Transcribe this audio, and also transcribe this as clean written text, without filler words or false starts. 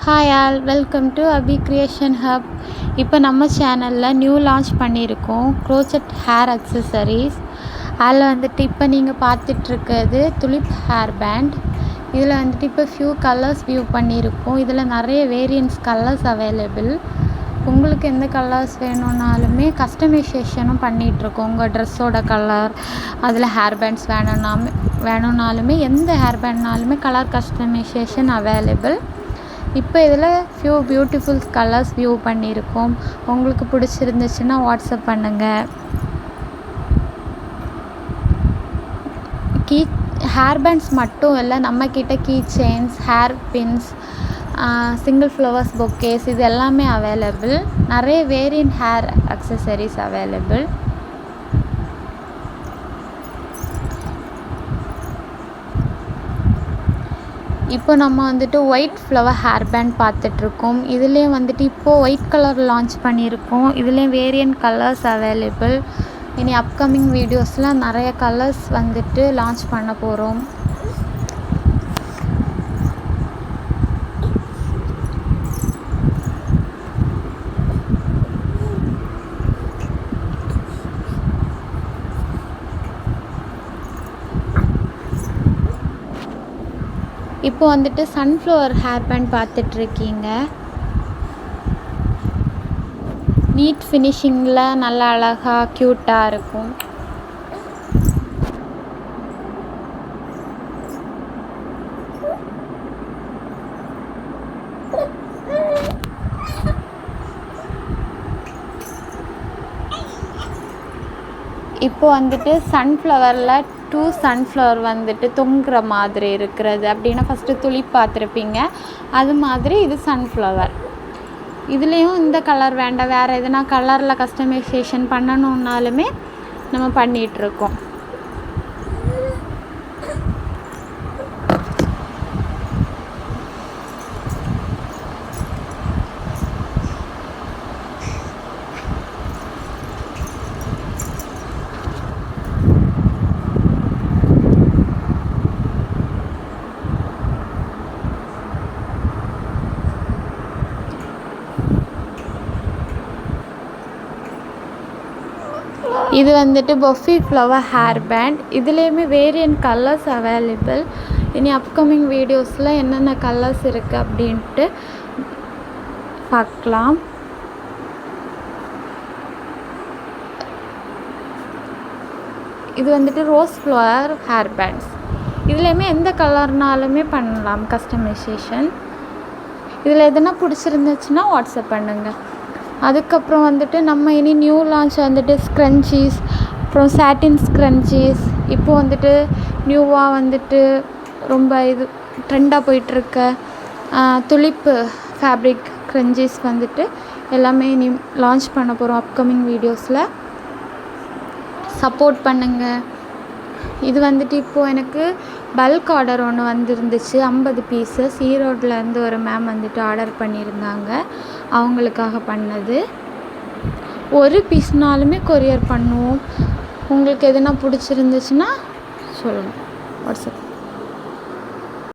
Hi all, welcome to Abhi creation hub. இப்போ நம்ம சேனலில் நியூ லான்ச் பண்ணியிருக்கோம் க்ரோச்சட் ஹேர் அக்சசரிஸ். அதில் வந்துட்டு இப்போ நீங்கள் பார்த்துட்ருக்கிறது துலிப் ஹேர் பேண்ட். இதில் வந்துட்டு இப்போ ஃபியூ கலர்ஸ் வியூ பண்ணியிருக்கோம். இதில் நிறைய வேரியன்ட்ஸ் கலர்ஸ் அவைலபிள். உங்களுக்கு எந்த கலர்ஸ் வேணும்னாலுமே கஸ்டமைசேஷனும் பண்ணிகிட்ருக்கோம். உங்கள் ட்ரெஸ்ஸோட கலர் அதில் ஹேர் பேண்ட்ஸ் வேணும்னாலுமே எந்த ஹேர் பேண்ட்னாலுமே கலர் கஸ்டமைசேஷன் அவைலபிள். இப்போ இதில் ஃபியூ பியூட்டிஃபுல் கலர்ஸ் வியூ பண்ணியிருக்கோம். உங்களுக்கு பிடிச்சிருந்துச்சுன்னா வாட்ஸ்அப் பண்ணுங்கள். ஹேர் பேண்ட்ஸ் மட்டும் இல்லை, நம்மக்கிட்ட key chains, hair pins, single flowers bouquets இது எல்லாமே அவைலபிள். நிறைய வேரியன்ட் ஹேர் அக்சசரிஸ் அவைலபிள். இப்போ நம்ம வந்துட்டு ஒயிட் ஃப்ளவர் ஹேர் பேண்ட் பார்த்துட்ருக்கோம். இதுலேயும் வந்துட்டு இப்போது ஒயிட் கலர் லான்ச் பண்ணியிருக்கோம். இதுலேயும் வேரியன்ட் கலர்ஸ் அவைலபிள். இனி அப்கமிங் வீடியோஸில் நிறைய கலர்ஸ் வந்துட்டு லான்ச் பண்ண போகிறோம். இப்போ வந்துட்டு சன்ஃப்ளவர் ஹேர் பேண்ட் பார்த்துட்ருக்கீங்க. நீட் ஃபினிஷிங்கில் நல்லா அழகாக க்யூட்டாக இருக்கும். இப்போ வந்துட்டு சன்ஃப்ளவரில் 2 சன்ஃப்ளவர் வந்துட்டு தொங்குற மாதிரி இருக்கிறது அப்படின்னா ஃபஸ்ட்டு துளிப் பார்த்துருப்பீங்க, அது மாதிரி இது சன்ஃப்ளவர். இதுலேயும் இந்த கலர் வேண்டாம், வேறு எதுனா கலரில் கஸ்டமைசேஷன் பண்ணணுன்னாலுமே நம்ம பண்ணிகிட்ருக்கோம். இது வந்துட்டு பொஃபி ஃப்ளவர் ஹேர் பேண்ட். இதுலேயுமே வேரியன்ட் கலர்ஸ் அவைலபிள். இனி அப்கமிங் வீடியோஸில் என்னென்ன கலர்ஸ் இருக்குது அப்படின்ட்டு பார்க்கலாம். இது வந்துட்டு ரோஸ் ஃப்ளவர் ஹேர் பேண்ட்ஸ். இதுலேயுமே எந்த கலர்னாலுமே பண்ணலாம் கஸ்டமைசேஷன். இதில் எதுனா பிடிச்சிருந்துச்சுன்னா வாட்ஸ்அப் பண்ணுங்கள். அதுக்கப்புறம் வந்துட்டு நம்ம இனி நியூ லான்ச் வந்துட்டு ஸ்க்ரன்ச்சீஸ், அப்புறம் சாட்டின் ஸ்க்ரன்ச்சீஸ். இப்போது வந்துட்டு நியூவாக வந்துட்டு ரொம்ப இது ட்ரெண்டாக போயிட்டுருக்க துளிப்பு ஃபேப்ரிக் ஸ்க்ரன்ச்சீஸ் வந்துட்டு எல்லாமே இனி லான்ச் பண்ண போகிறோம் அப்கமிங் வீடியோஸில். சப்போர்ட் பண்ணுங்கள். இது வந்துட்டு இப்போது எனக்கு பல்க் ஆர்டர் ஒன்று வந்துருந்துச்சு, 50 பீசஸ். ஈரோட்லேருந்து ஒரு மேம் வந்துட்டு ஆர்டர் பண்ணியிருந்தாங்க, அவங்களுக்காக பண்ணது. ஒரு பீஸ்னாலுமே கொரியர் பண்ணுவோம். உங்களுக்கு எதுனா பிடிச்சிருந்துச்சுன்னா சொல்லுங்கள், வாட்ஸ்அப்.